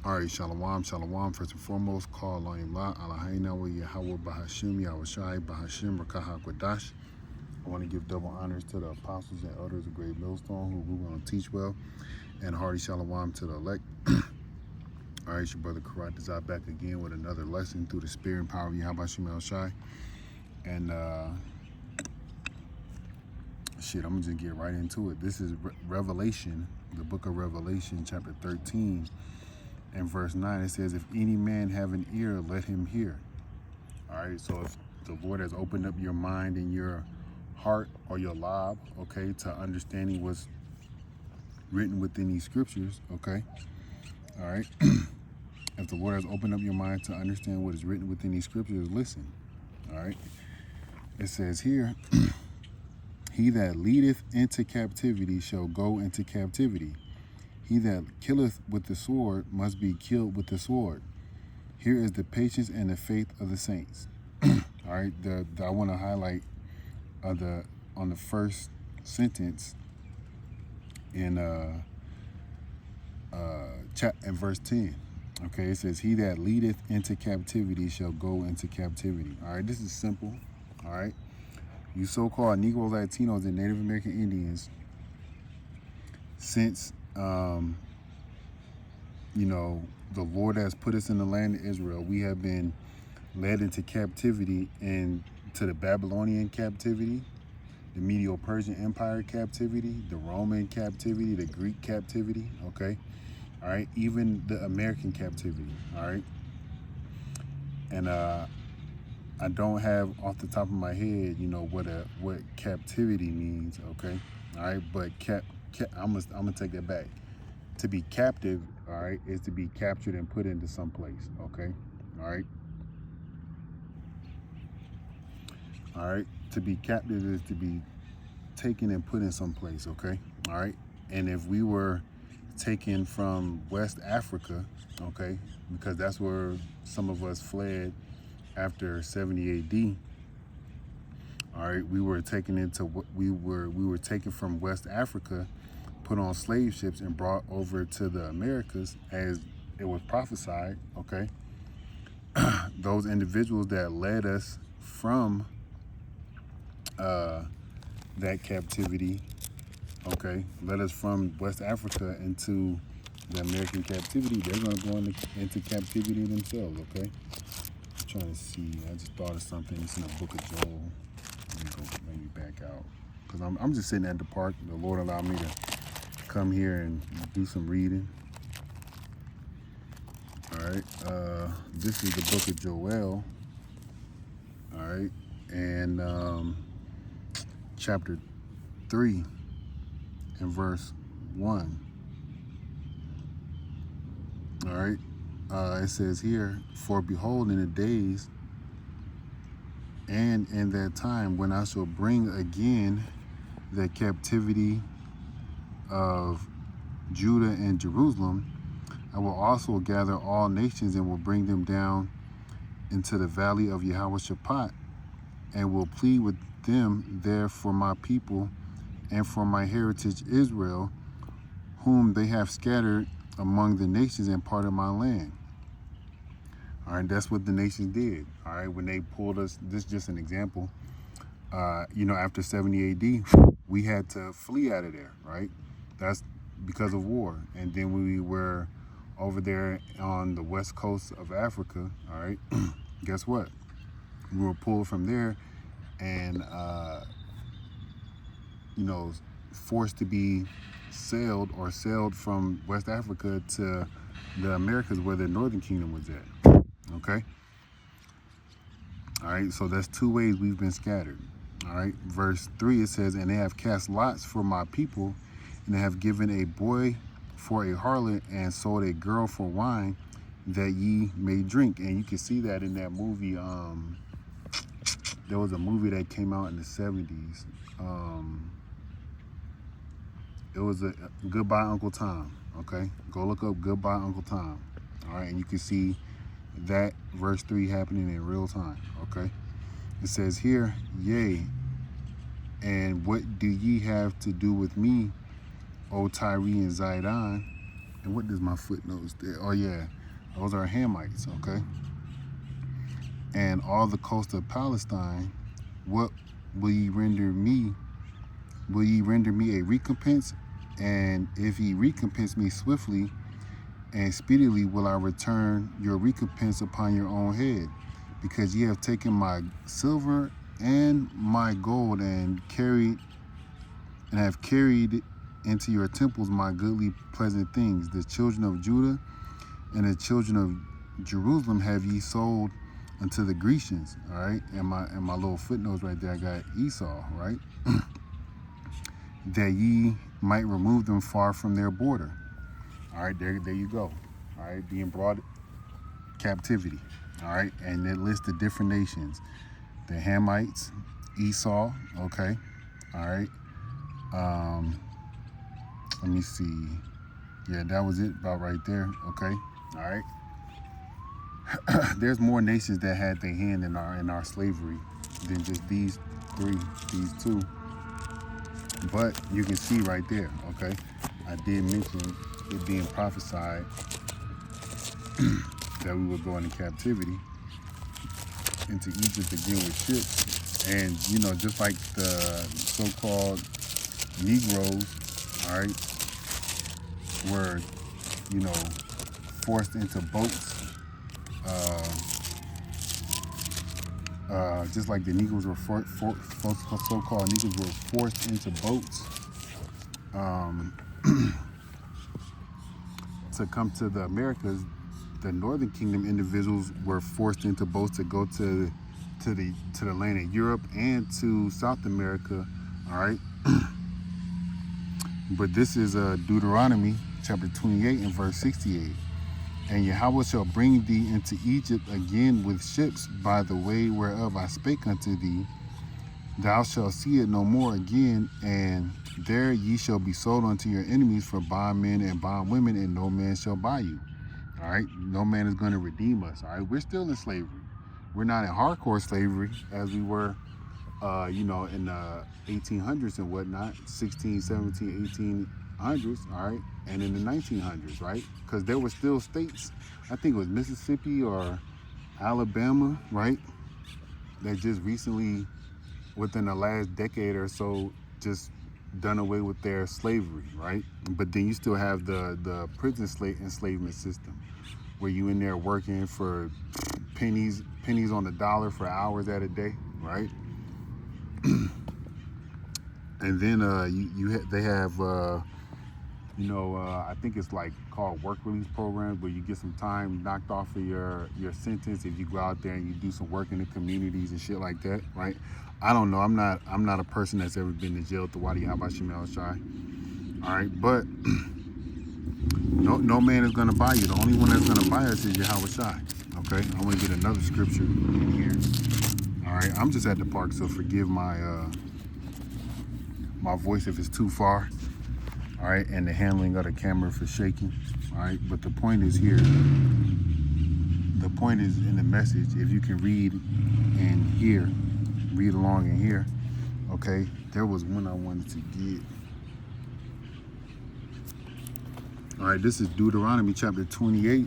All right, shalom, shalom. First and foremost, call Elohim La, Eloheinu Yahweh Bahashim, Yahweh Shai, Bahashim, Rakah Kwadash. I want to give double honors to the apostles and elders of Great Millstone who we're going to teach well, and hearty shalom to the elect. All right, it's your brother Karat Dazai back again with another lesson through the spirit and power of Yahweh Shai Shai. And I'm going to just get right into it. This is Revelation, the book of Revelation, chapter 13. And verse 9, it says, if any man have an ear, let him hear. All right, so if the Lord has opened up your mind and your heart or your lob, okay, to understanding what's written within these scriptures, okay, all right, if the Lord has opened up your mind to understand what is written within these scriptures, listen, all right. It says here, he that leadeth into captivity shall go into captivity. He that killeth with the sword must be killed with the sword. Here is the patience and the faith of the saints. All right, I want to highlight on the first sentence in verse 10. Okay, it says, he that leadeth into captivity shall go into captivity. All right, this is simple. All right, you so-called Negroes, Latinos, and Native American Indians, since the Lord has put us in the land of Israel, we have been led into captivity, and to the Babylonian captivity, the Medo-Persian Empire captivity, the Roman captivity, the Greek captivity, okay? All right, even the American captivity, all right? And I don't have off the top of my head, what captivity means, okay? All right, but I'm gonna take that back. To be captive, all right, is to be captured and put into some place, okay? All right. All right. To be captive is to be taken and put in some place, okay? All right. And if we were taken from West Africa, okay, because that's where some of us fled after 70 AD. All right, we were taken from West Africa, put on slave ships and brought over to the Americas as it was prophesied, okay? Those individuals that led us from that captivity, okay, led us from West Africa into the American captivity, they're going to go into captivity themselves, okay? I'm trying to see, I just thought of something. It's in the book of Joel. Let me go maybe back out, because I'm just sitting at the park. The Lord allowed me to come here and do some reading. All right, this is the book of Joel. All right, and chapter 3 and verse 1. All right, it says here, for behold, in the days and in that time when I shall bring again the captivity of Judah and Jerusalem, I will also gather all nations and will bring them down into the valley of Jehoshaphat, and will plead with them there for my people and for my heritage Israel, whom they have scattered among the nations and part of my land. All right, that's what the nations did. All right, when they pulled us, this is just an example. After 70 AD, we had to flee out of there, right? That's because of war. And then we were over there on the west coast of Africa, all right? Guess what? We were pulled from there and, forced to be sailed from West Africa to the Americas, where the Northern Kingdom was at, okay? All right, so that's two ways we've been scattered. All right, verse 3, it says, and they have cast lots for my people, and they have given a boy for a harlot and sold a girl for wine, that ye may drink. And you can see that in that movie. There was a movie that came out in the 70s. It was a Goodbye Uncle Tom. Okay, go look up Goodbye Uncle Tom. All right, and you can see that verse 3 happening in real time. Okay, it says here, yea, and what do ye have to do with me, O Tyre and Zidon, And what does my footnotes there? Oh yeah, those are Hamites, okay? And all the coast of Palestine, what will ye render me? Will ye render me a recompense? And if ye recompense me swiftly and speedily, will I return your recompense upon your own head? Because ye have taken my silver and my gold and have carried into your temples my goodly pleasant things. The children of Judah and the children of Jerusalem have ye sold unto the Grecians. All right, and my little footnotes right there, I got Esau, right? That ye might remove them far from their border. All right, there you go. All right, being brought captivity. All right, and it lists the different nations: the Hamites, Esau. Okay, all right. Let me see. Yeah, that was it about right there. Okay, all right. There's more nations that had their hand in our slavery than just these two. But you can see right there. Okay, I did mention it being prophesied that we would go into captivity into Egypt again with ships. And, you know, just like the so-called Negroes, all right, were, you know, forced into boats, just like the Negroes were so-called Negroes were forced into boats to come to the Americas. The Northern Kingdom individuals were forced into boats to go to the land of Europe and to South America. All right, but this is Deuteronomy chapter 28 and verse 68. And Yahweh shall bring thee into Egypt again with ships by the way whereof I spake unto thee. Thou shalt see it no more again, and there ye shall be sold unto your enemies for bondmen and bondwomen, and no man shall buy you. All right, no man is going to redeem us. All right, we're still in slavery. We're not in hardcore slavery as we were, you know, in the 1800s and whatnot, 16, 17, 1800s, all right, and in the 1900s, right? Because there were still states, I think it was Mississippi or Alabama, right, that just recently, within the last decade or so, just done away with their slavery, right? But then you still have the prison enslavement system, where you in there working for pennies on the dollar for hours at a day, right? And then they have you know, I think it's like called work release programs, where you get some time knocked off of your sentence if you go out there and you do some work in the communities and shit like that, right? I don't know. I'm not a person that's ever been to jail to Wadi Habashim El Shai. All right, but no man is gonna buy you. The only one that's gonna buy us is Yahweh Shai. Okay, I want to get another scripture in here. All right, I'm just at the park, so forgive my my voice if it's too far. All right, and the handling of the camera for shaking. All right, but the point is here. The point is in the message. If you can read and hear, read along and hear. Okay, there was one I wanted to get. All right, this is Deuteronomy chapter 28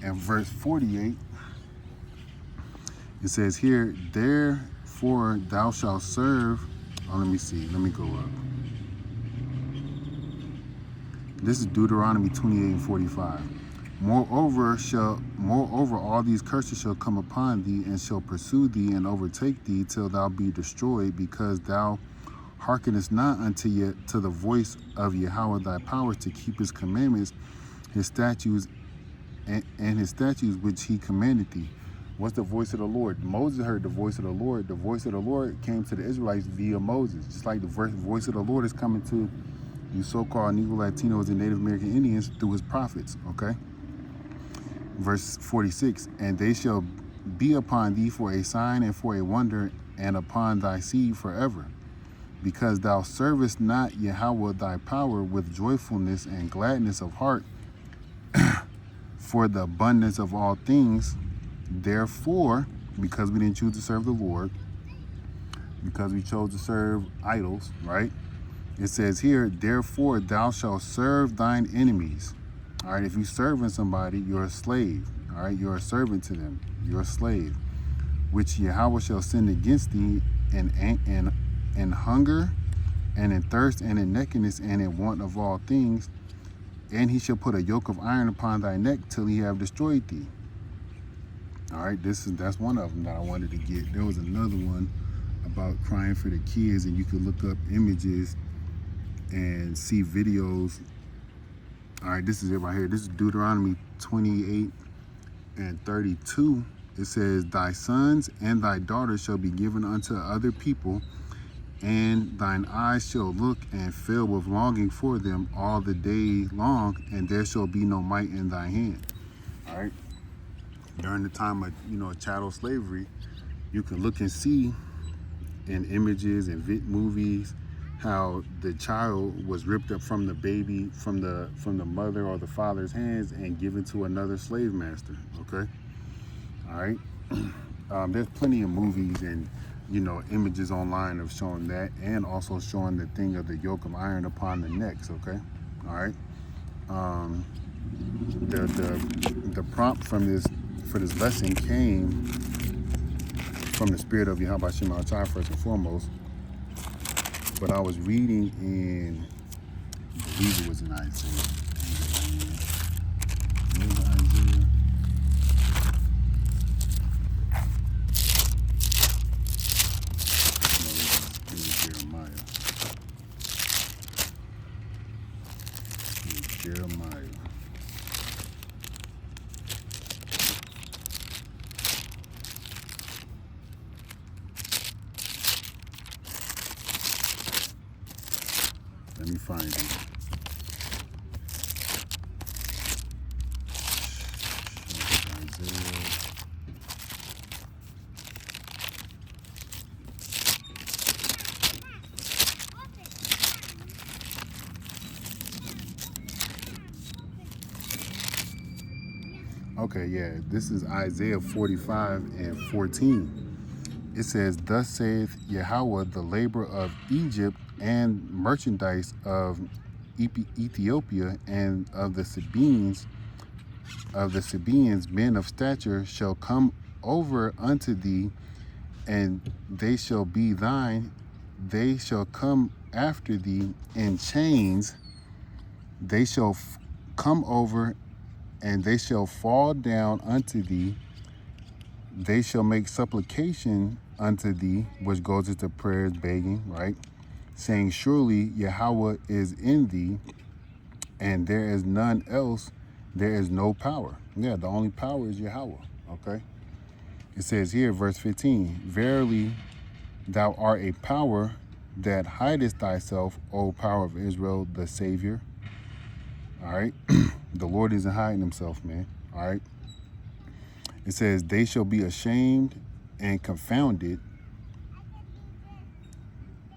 and verse 48. It says here, therefore thou shalt serve. Oh, let me see. Let me go up. This is Deuteronomy 28 and 45. Moreover, all these curses shall come upon thee, and shall pursue thee, and overtake thee, till thou be destroyed, because thou hearkenest not unto yet to the voice of Yahweh thy power, to keep his commandments, his statutes, and his statutes which he commanded thee. What's the voice of the Lord? Moses heard the voice of the Lord. The voice of the Lord came to the Israelites via Moses, just like the voice of the Lord is coming to you so-called Negro Latinos and Native American Indians through his prophets, okay? Verse 46, and they shall be upon thee for a sign and for a wonder, and upon thy seed forever, because thou servest not Yahweh thy power with joyfulness and gladness of heart for the abundance of all things. Therefore, because we didn't choose to serve the Lord, because we chose to serve idols, right? It says here, therefore thou shalt serve thine enemies. All right, if you're serving somebody, you're a slave. All right, you're a servant to them. You're a slave, which Yahweh shall send against thee in hunger and in thirst and in nakedness and in want of all things. And he shall put a yoke of iron upon thy neck till he have destroyed thee. All right, that's one of them that I wanted to get. There was another one about crying for the kids, and you could look up images and see videos. All right, this is it right here. This is Deuteronomy 28 and 32. It says, thy sons and thy daughters shall be given unto other people, and thine eyes shall look and fill with longing for them all the day long, and there shall be no might in thy hand. All right. During the time of, chattel slavery, you can look and see in images and movies how the child was ripped up from the baby, from the mother or the father's hands, and given to another slave master. Okay. All right. There's plenty of movies and images online of showing that, and also showing the thing of the yoke of iron upon the necks. Okay. All right. The prompt for this lesson came from the spirit of Yahweh Shema Shai first and foremost. But I was reading in, I believe it was in Isaiah. Jeremiah. Let me find it. Isaiah. Okay, yeah, this is Isaiah 45 and 14. It says, thus saith Yahweh, the labor of Egypt and merchandise of Ethiopia and of the Sabaeans, men of stature shall come over unto thee, and they shall be thine. They shall come after thee in chains. They shall come over, and they shall fall down unto thee. They shall make supplication unto thee, which goes into prayers, begging, right? Saying, surely Yahweh is in thee, and there is none else. There is no power. Yeah, the only power is Yahweh, okay? It says here, verse 15, verily thou art a power that hidest thyself, O power of Israel, the Savior. All right? The Lord isn't hiding himself, man. All right? It says, they shall be ashamed and confounded,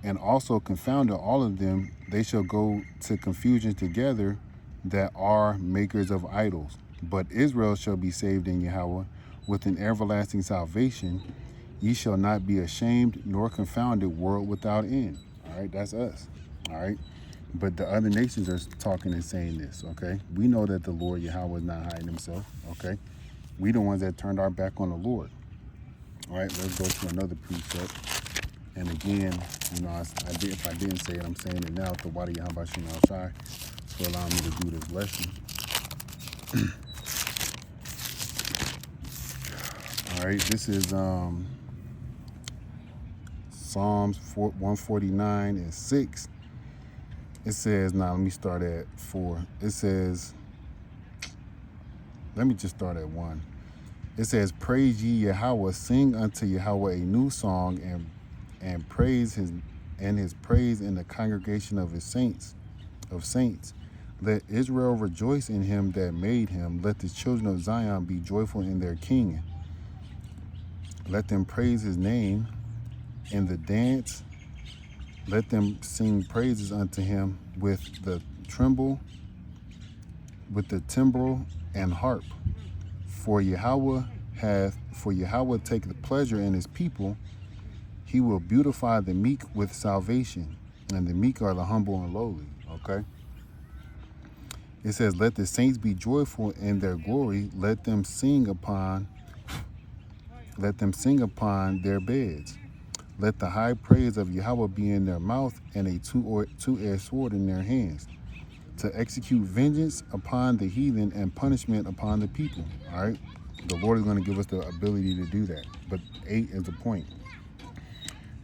and also confounded all of them. They shall go to confusion together that are makers of idols. But Israel shall be saved in Yahweh with an everlasting salvation. Ye shall not be ashamed nor confounded, world without end. All right, that's us. All right. But the other nations are talking and saying this, okay? We know that the Lord Yahweh is not hiding himself, okay? We the ones that turned our back on the Lord. All right, let's go to another precept. And again, if I didn't say it, I'm saying it now. The Wadi Yahweh Shema Shai for allowing me to do this lesson. All right, this is Psalms 149 and 6. It says, now let me start at 4. It says, let me just start at 1. It says, praise ye Yahweh, sing unto Yahweh a new song, and praise his praise in the congregation of his saints. Let Israel rejoice in him that made him. Let the children of Zion be joyful in their king. Let them praise his name in the dance. Let them sing praises unto him with the timbrel and harp. For Yahweh taketh pleasure in his people. He will beautify the meek with salvation, and the meek are the humble and lowly. Okay. It says, let the saints be joyful in their glory. Let them sing upon their beds. Let the high praise of Yahweh be in their mouth, and a two-edged sword in their hands, to execute vengeance upon the heathen and punishment upon the people. All right? The Lord is going to give us the ability to do that. But 8 is the point.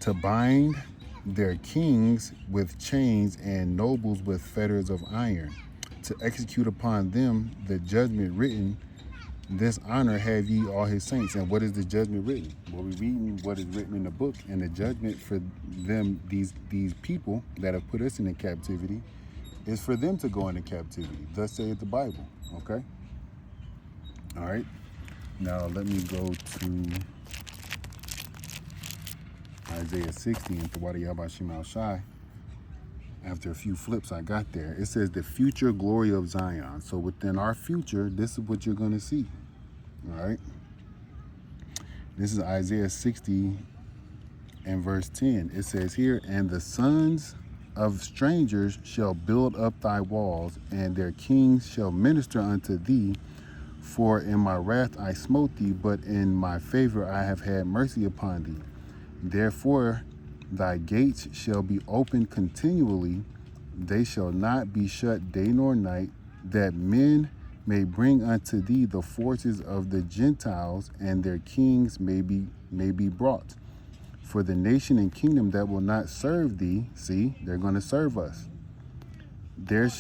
To bind their kings with chains and nobles with fetters of iron, to execute upon them the judgment written. This honor have ye all his saints. And what is the judgment written? Well, we're reading what is written in the book, and the judgment for them, these people that have put us into captivity, is for them to go into captivity. Thus saith the Bible. Okay? All right. Now let me go to Isaiah 60 and Tawadi Yabashim Al-Shai. After a few flips I got there, it says the future glory of Zion. So within our future, this is what you're going to see. All right. This is Isaiah 60 and verse 10. It says here, and the sons of strangers shall build up thy walls, and their kings shall minister unto thee. For in my wrath I smote thee, but in my favor I have had mercy upon thee. Therefore thy gates shall be open continually, they shall not be shut day nor night, that men may bring unto thee the forces of the Gentiles, and their kings may be brought. For the nation and kingdom that will not serve thee, see, they're going to serve us, there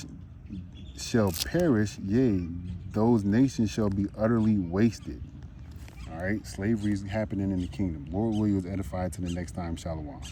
shall perish, yea, those nations shall be utterly wasted. All right, slavery is happening in the kingdom. Lord Williams edified to the next time. Shalom.